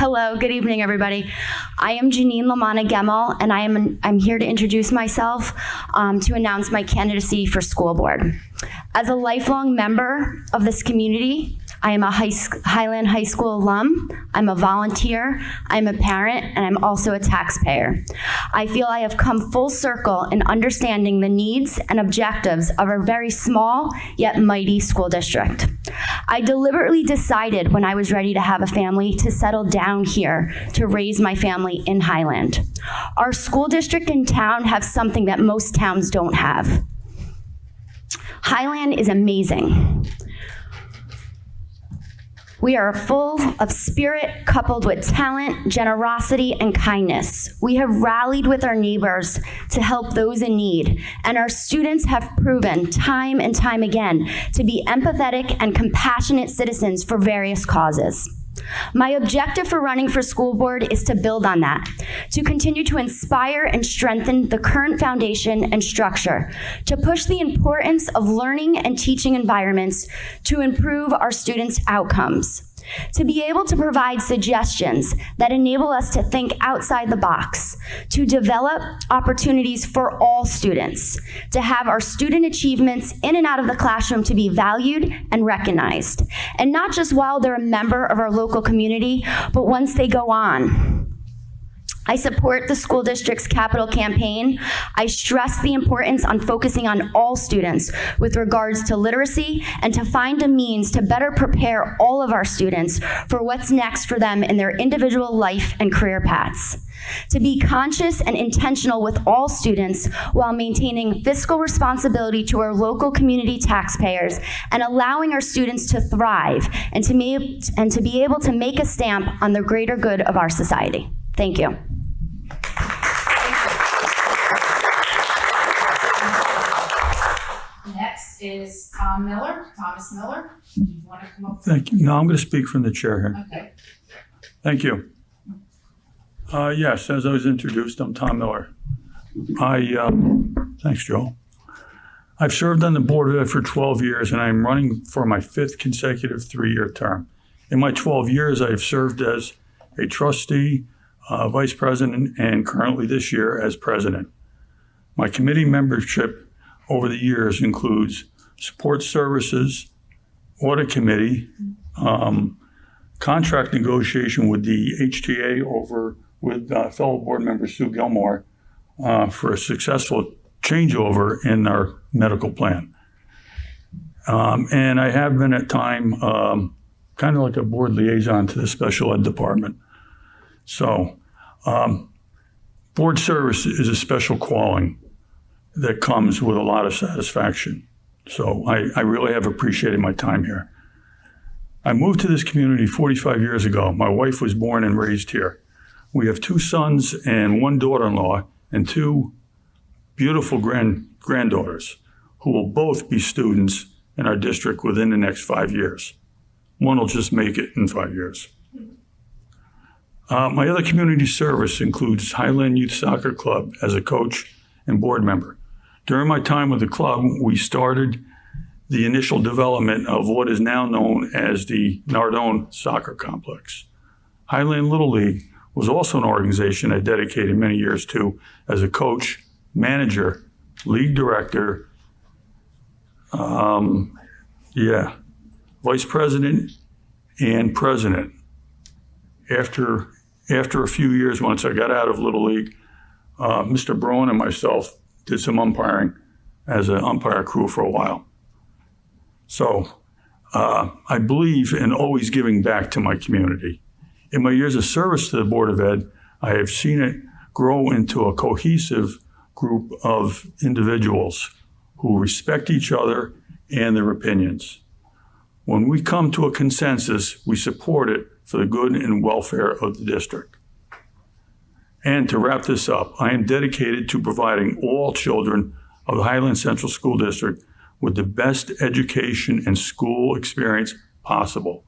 Hello, good evening, everybody. I am Lamanna, Gemma, and I'm here to introduce myself to announce my candidacy for school board. As a lifelong member of this community, I am a Highland High School alum, I'm a volunteer, I'm a parent, and I'm also a taxpayer. I feel I have come full circle in understanding the needs and objectives of our very small yet mighty school district. I deliberately decided when I was ready to have a family to settle down here to raise my family in Highland. Our school district and town have something that most towns don't have. Highland is amazing. We are full of spirit coupled with talent, generosity, and kindness. We have rallied with our neighbors to help those in need, and our students have proven time and time again to be empathetic and compassionate citizens for various causes. My objective for running for school board is to build on that, to continue to inspire and strengthen the current foundation and structure, to push the importance of learning and teaching environments to improve our students' outcomes, to be able to provide suggestions that enable us to think outside the box, to develop opportunities for all students, to have our student achievements in and out of the classroom to be valued and recognized, and not just while they're a member of our local community, but once they go on. I support the school district's capital campaign. I stress the importance on focusing on all students with regards to literacy and to find a means to better prepare all of our students for what's next for them in their individual life and career paths. To be conscious and intentional with all students while maintaining fiscal responsibility to our local community taxpayers and allowing our students to thrive and to be able to make a stamp on the greater good of our society. Thank you. Next is Thomas Miller. Do you want to come up? Thank you. No, I'm going to speak from the chair here. Okay. Thank you. Yes, as I was introduced, I'm Tom Miller. Thanks, Joe. I've served on the Board of Ed for 12 years, and I'm running for my 5th consecutive 3-year term. In my 12 years, I have served as a trustee, vice president, and currently this year as president. My committee membership over the years includes support services, audit committee, contract negotiation with the HTA with fellow board member Sue Gilmore for a successful changeover in our medical plan. And I have been at time kind of like a board liaison to the special ed department. So board service is a special calling that comes with a lot of satisfaction. So I really have appreciated my time here. I moved to this community 45 years ago. My wife was born and raised here. We have 2 sons and 1 daughter-in-law and 2 beautiful granddaughters who will both be students in our district within the next 5 years. One will just make it in 5 years. My other community service includes Highland Youth Soccer Club as a coach and board member. During my time with the club, we started the initial development of what is now known as the Nardone Soccer Complex. Highland Little League was also an organization I dedicated many years to as a coach, manager, league director, vice president, and president. After a few years, once I got out of Little League, Mr. Brown and myself did some umpiring as an umpire crew for a while. So I believe in always giving back to my community. In my years of service to the Board of Ed, I have seen it grow into a cohesive group of individuals who respect each other and their opinions. When we come to a consensus, we support it for the good and welfare of the district. And to wrap this up, I am dedicated to providing all children of the Highland Central School District with the best education and school experience possible,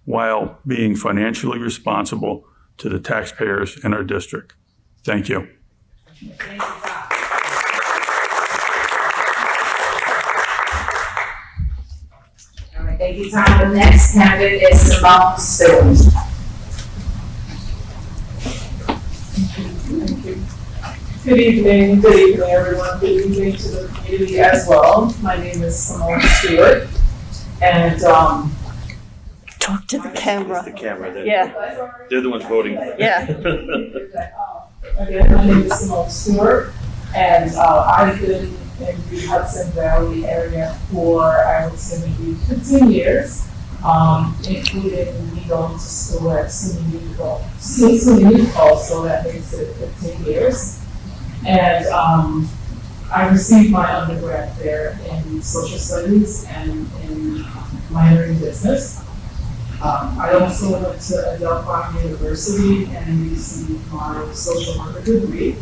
while being financially responsible to the taxpayers in our district. Thank you. Thank you, Tom. All right, thank you, Tom. The next candidate is Simone Stewart. Good evening, everyone. Good evening to the community as well. My name is Stewart, and Talk to the camera. The camera. Yeah, They're the ones voting. yeah. again, my name is Stewart, and I've been in the Hudson Valley area for, I would say, maybe 15 years, including me going to school at SUNY Utah, so that makes it 15 years. And I received my undergrad there in social studies and in minor in business. I also went to Adelphi University and received my social worker degree.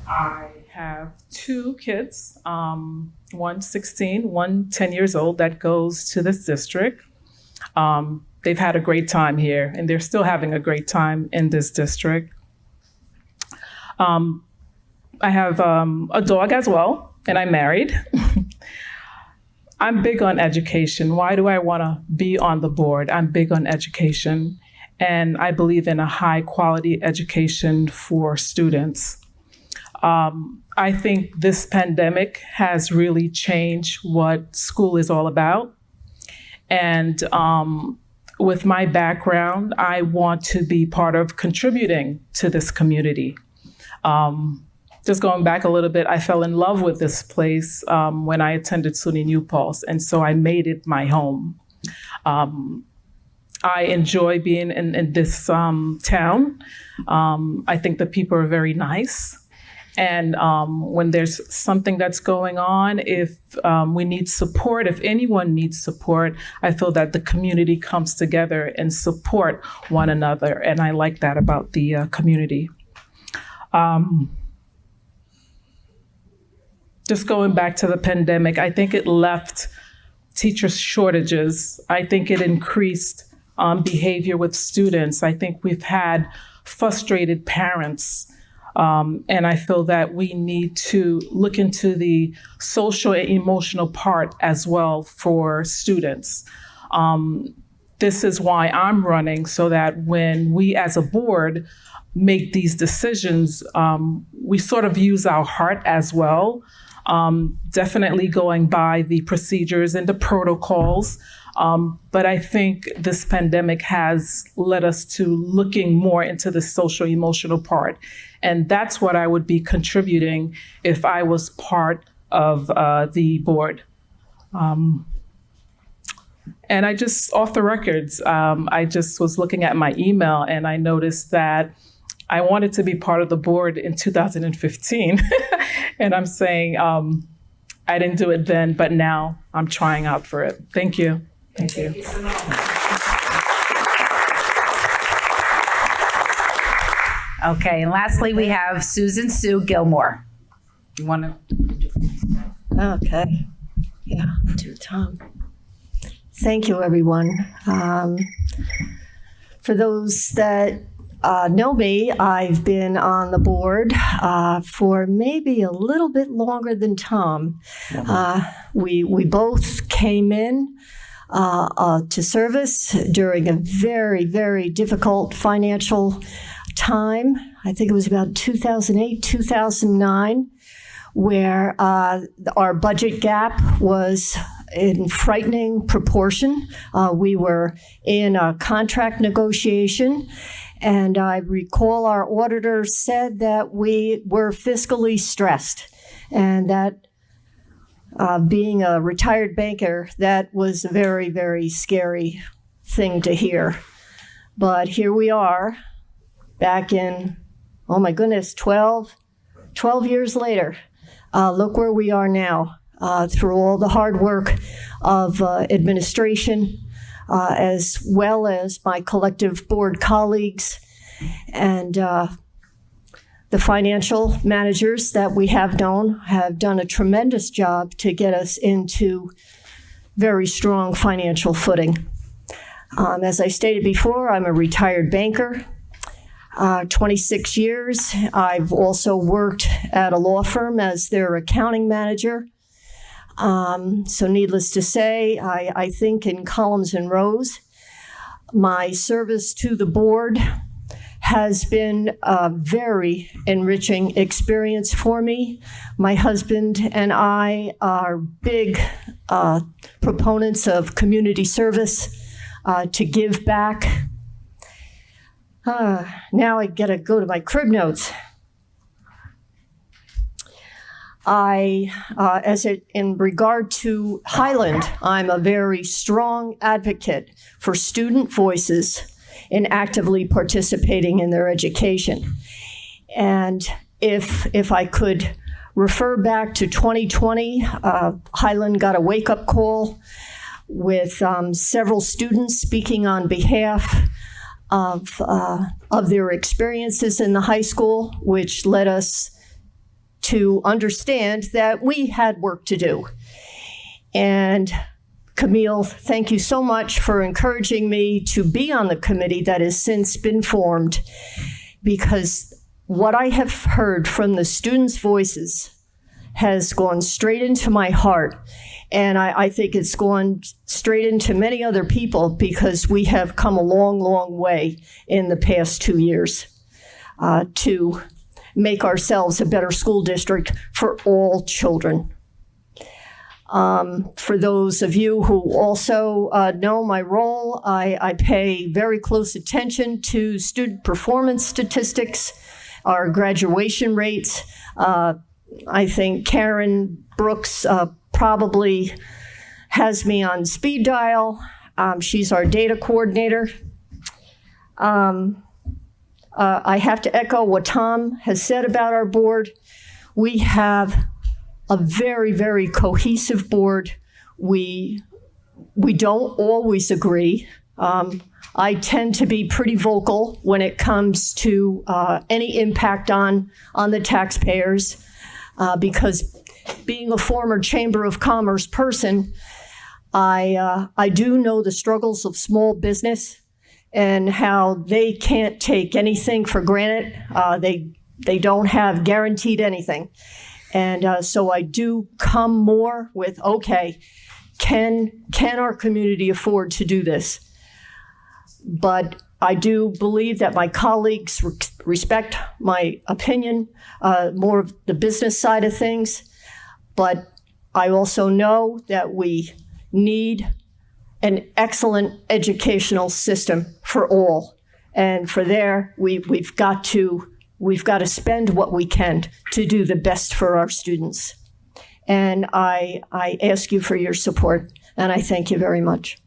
I have two kids, one 16, one 10 years old that goes to this district. They've had a great time here and they're still having a great time in this district. I have a dog as well, and I'm married. I'm big on education. Why do I want to be on the board? I'm big on education, and I believe in a high quality education for students. I think this pandemic has really changed what school is all about. And with my background, I want to be part of contributing to this community. Just going back a little bit, I fell in love with this place when I attended SUNY New Paltz, and so I made it my home. I enjoy being in this town. I think the people are very nice. And when there's something that's going on, if we need support, if anyone needs support, I feel that the community comes together and support one another. And I like that about the community. Just going back to the pandemic, I think it left teacher shortages. I think it increased behavior with students. I think we've had frustrated parents. And I feel that we need to look into the social and emotional part as well for students. This is why I'm running, so that when we as a board make these decisions, we sort of use our heart as well. Definitely going by the procedures and the protocols. But I think this pandemic has led us to looking more into the social emotional part. And that's what I would be contributing if I was part of the board. And I just, off the records, I just was looking at my email and I noticed that I wanted to be part of the board in 2015. And I'm saying I didn't do it then, but now I'm trying out for it. Thank you. Thank you. Okay, and lastly, we have Susan Sue Gilmore. You want to? Okay. Yeah, to Tom. Thank you, everyone. For those that know me, I've been on the board for maybe a little bit longer than Tom. We both came in to service during a very, very difficult financial time. I think it was about 2008, 2009, where our budget gap was in frightening proportion. We were in a contract negotiation, and I recall our auditor said that we were fiscally stressed, and that being a retired banker, that was a very, very scary thing to hear. But here we are, back in, oh my goodness, 12 years later. Look where we are now, through all the hard work of administration, as well as my collective board colleagues and the financial managers that we have known have done a tremendous job to get us into very strong financial footing. As I stated before, I'm a retired banker. 26 years. I've also worked at a law firm as their accounting manager. So needless to say, I think in columns and rows. My service to the board has been a very enriching experience for me. My husband and I are big proponents of community service, to give back. Now I gotta go to my crib notes. In regard to Highland, I'm a very strong advocate for student voices in actively participating in their education. And if I could refer back to 2020, Highland got a wake-up call with several students speaking on behalf of their experiences in the high school, which led us to understand that we had work to do. And Camille, thank you so much for encouraging me to be on the committee that has since been formed, because what I have heard from the students' voices has gone straight into my heart. And I think it's gone straight into many other people, because we have come a long, long way in the past 2 years to make ourselves a better school district for all children. For those of you who also know my role, I pay very close attention to student performance statistics, our graduation rates. I think Karen Brooks probably has me on speed dial. She's our data coordinator. I have to echo what Tom has said about our board. We have a very, very cohesive board. We don't always agree. I tend to be pretty vocal when it comes to any impact on the taxpayers, because being a former Chamber of Commerce person, I do know the struggles of small business and how they can't take anything for granted. They don't have guaranteed anything. And so I do come more with, okay, can our community afford to do this? But I do believe that my colleagues respect my opinion, more of the business side of things. But I also know that we need an excellent educational system for all. And for there, we've got to spend what we can to do the best for our students. And I ask you for your support, and I thank you very much.